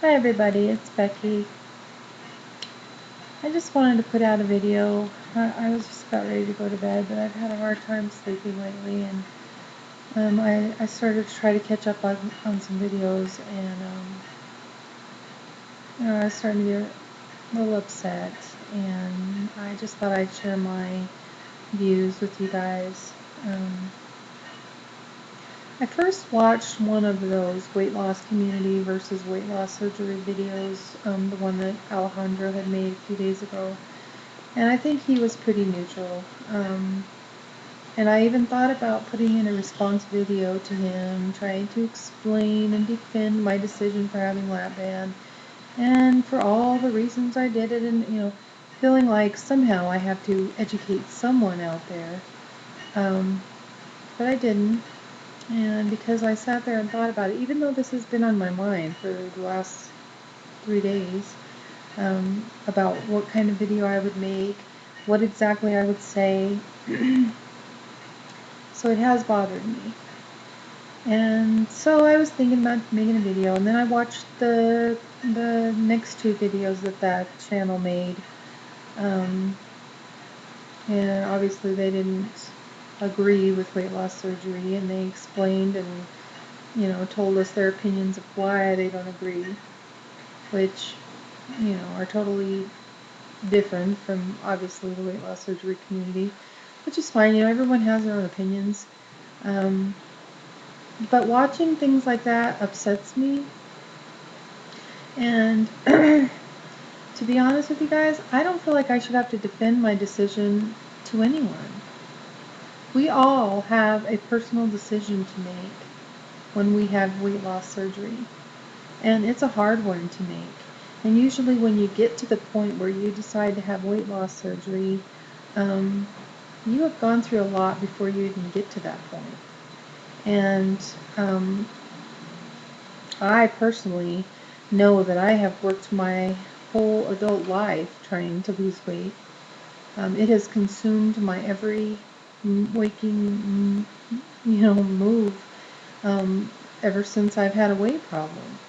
Hi everybody, it's Becky. I just wanted to put out a video. I was just about ready to go to bed, but I've had a hard time sleeping lately, and I started to try to catch up on some videos, and I was starting to get a little upset, and I just thought I'd share my views with you guys. I first watched one of those weight loss community versus weight loss surgery videos, the one that Alejandro had made a few days ago. And I think he was pretty neutral. And I even thought about putting in a response video to him, trying to explain and defend my decision for having lap band, and for all the reasons I did it, and feeling like somehow I have to educate someone out there. But I didn't. And because I sat there and thought about it, even though this has been on my mind for the last 3 days, about what kind of video I would make, what exactly I would say. So it has bothered me. And so I was thinking about making a video, and then I watched the next 2 videos that channel made. And obviously they didn't agree with weight loss surgery, and they explained and told us their opinions of why they don't agree, which are totally different from obviously the weight loss surgery community, which is fine. Everyone has their own opinions. But watching things like that upsets me. And to be honest with you guys, I don't feel like I should have to defend my decision to anyone. We all have a personal decision to make when we have weight loss surgery. And it's a hard one to make. And usually when you get to the point where you decide to have weight loss surgery, you have gone through a lot before you even get to that point. And I personally know that I have worked my whole adult life trying to lose weight. It has consumed my every waking, move ever since I've had a weight problem.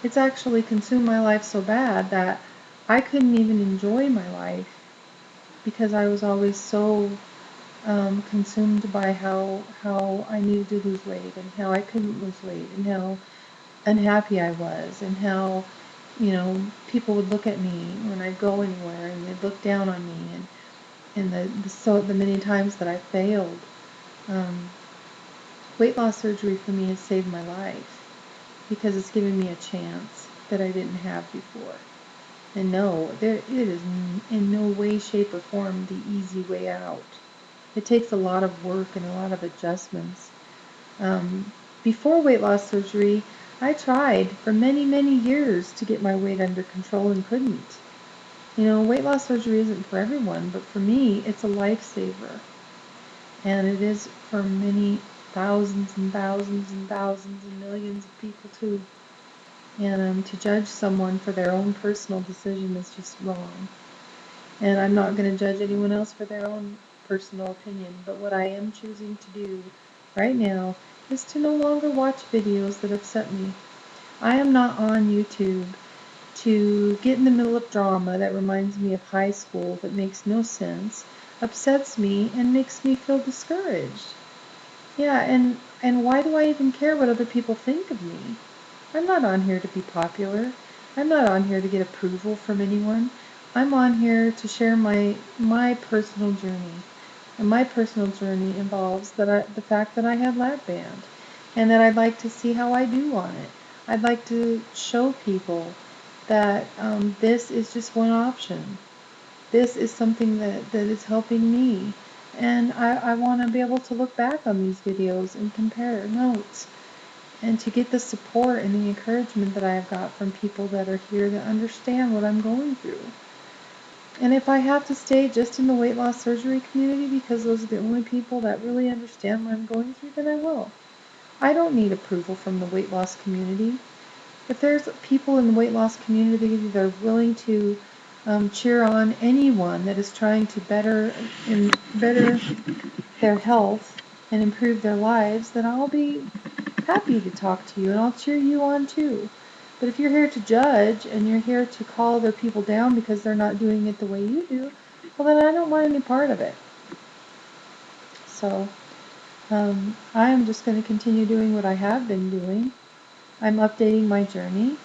It's actually consumed my life so bad that I couldn't even enjoy my life because I was always so consumed by how I needed to lose weight, and how I couldn't lose weight, and how unhappy I was, and how people would look at me when I'd go anywhere, and they'd look down on me, and the many times that I failed. Weight loss surgery for me has saved my life because it's given me a chance that I didn't have before. And no, it is in no way, shape, or form the easy way out. It takes a lot of work and a lot of adjustments. Before weight loss surgery, I tried for many, many years to get my weight under control and couldn't. Weight loss surgery isn't for everyone, but for me, it's a lifesaver. And it is for many thousands and thousands and thousands and millions of people too. And to judge someone for their own personal decision is just wrong. And I'm not going to judge anyone else for their own personal opinion. But what I am choosing to do right now is to no longer watch videos that upset me. I am not on YouTube to get in the middle of drama that reminds me of high school that makes no sense, upsets me, and makes me feel discouraged. Yeah, and why do I even care what other people think of me? I'm not on here to be popular. I'm not on here to get approval from anyone. I'm on here to share my personal journey. And my personal journey involves the fact that I have lap band, and that I'd like to see how I do on it. I'd like to show people that this is just one option. This is something that is helping me. And I want to be able to look back on these videos and compare notes, and to get the support and the encouragement that I have got from people that are here that understand what I'm going through. And if I have to stay just in the weight loss surgery community because those are the only people that really understand what I'm going through, then I will. I don't need approval from the weight loss community. If there's people in the weight loss community that are willing to cheer on anyone that is trying to better their health and improve their lives, then I'll be happy to talk to you, and I'll cheer you on too. But if you're here to judge and you're here to call other people down because they're not doing it the way you do, well, then I don't want any part of it. So I'm just going to continue doing what I have been doing. I'm updating my journey.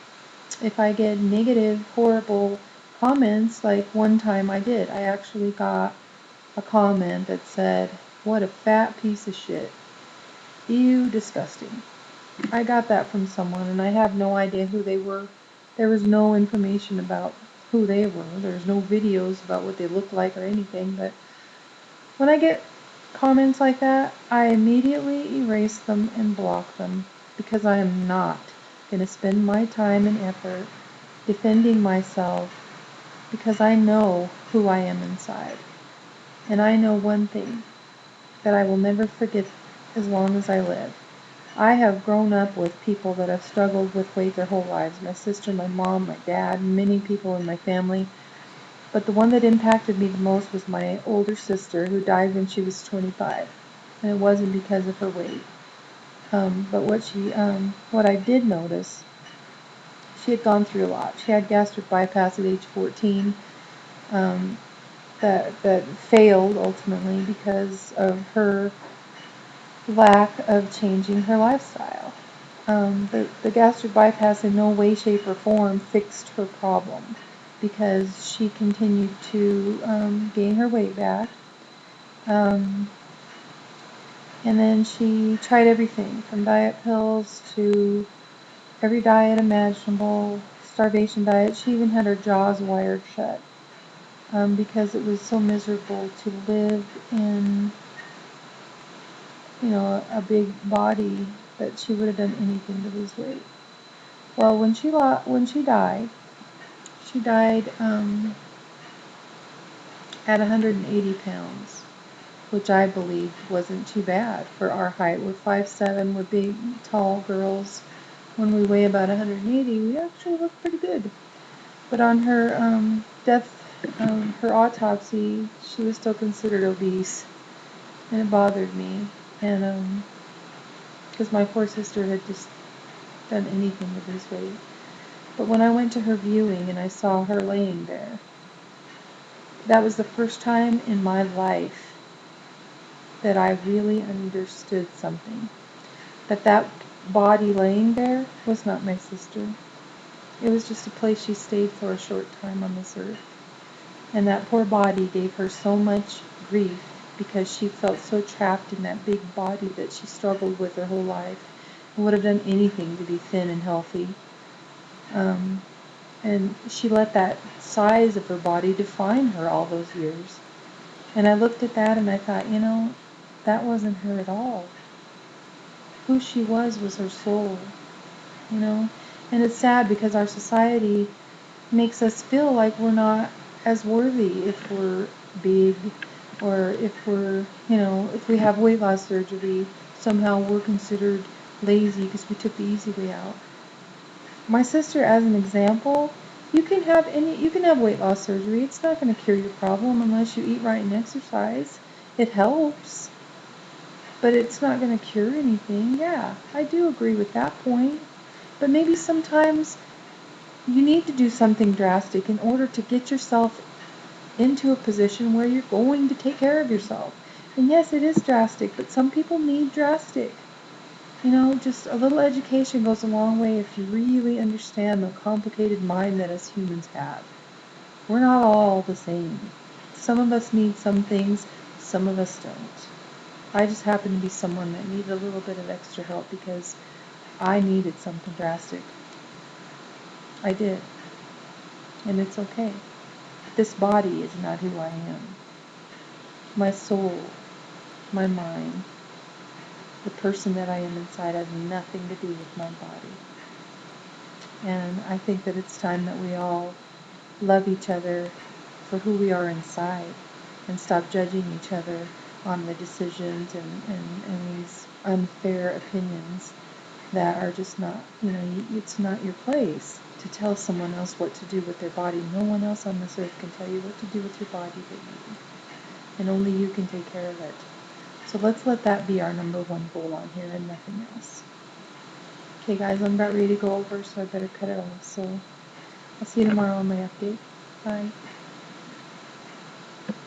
If I get negative, horrible comments, like one time I did, I actually got a comment that said, "What a fat piece of shit. Ew, disgusting." I got that from someone, and I have no idea who they were. There was no information about who they were. There's no videos about what they look like or anything, but when I get comments like that, I immediately erase them and block them because I am not going to spend my time and effort defending myself because I know who I am inside. And I know one thing that I will never forget as long as I live. I have grown up with people that have struggled with weight their whole lives. My sister, my mom, my dad, many people in my family. But the one that impacted me the most was my older sister who died when she was 25. And it wasn't because of her weight. But what I did notice, she had gone through a lot. She had gastric bypass at age 14. Um, that failed ultimately because of her lack of changing her lifestyle. The gastric bypass in no way, shape, or form fixed her problem because she continued to gain her weight back. And then she tried everything from diet pills to every diet imaginable, starvation diet. She even had her jaws wired shut because it was so miserable to live in, a big body that she would have done anything to lose weight. Well, when she died at 180 pounds, which I believe wasn't too bad for our height. We're 5'7", we're big, tall girls. When we weigh about 180, we actually look pretty good. But on her her autopsy, she was still considered obese, and it bothered me. And because my poor sister had just done anything to lose weight. But when I went to her viewing and I saw her laying there, that was the first time in my life that I really understood something. That body laying there was not my sister. It was just a place she stayed for a short time on this earth. And that poor body gave her so much grief because she felt so trapped in that big body that she struggled with her whole life and would have done anything to be thin and healthy. And she let that size of her body define her all those years. And I looked at that and I thought, that wasn't her at all. Who she was her soul, And it's sad because our society makes us feel like we're not as worthy if we're big or if we have weight loss surgery, somehow we're considered lazy because we took the easy way out. My sister, as an example, you can have weight loss surgery. It's not going to cure your problem unless you eat right and exercise. It helps, but it's not going to cure anything. Yeah, I do agree with that point. But maybe sometimes you need to do something drastic in order to get yourself into a position where you're going to take care of yourself. And yes, it is drastic, but some people need drastic. Just a little education goes a long way if you really understand the complicated mind that us humans have. We're not all the same. Some of us need some things, some of us don't. I just happen to be someone that needed a little bit of extra help because I needed something drastic. I did. And it's okay. This body is not who I am. My soul, my mind, the person that I am inside has nothing to do with my body. And I think that it's time that we all love each other for who we are inside and stop judging each other on the decisions and these unfair opinions that are just not, it's not your place to tell someone else what to do with their body. No one else on this earth can tell you what to do with your body but you. And only you can take care of it. So let's let that be our number one goal on here and nothing else. Okay guys, I'm about ready to go over, so I better cut it off. So I'll see you tomorrow on my update. Bye.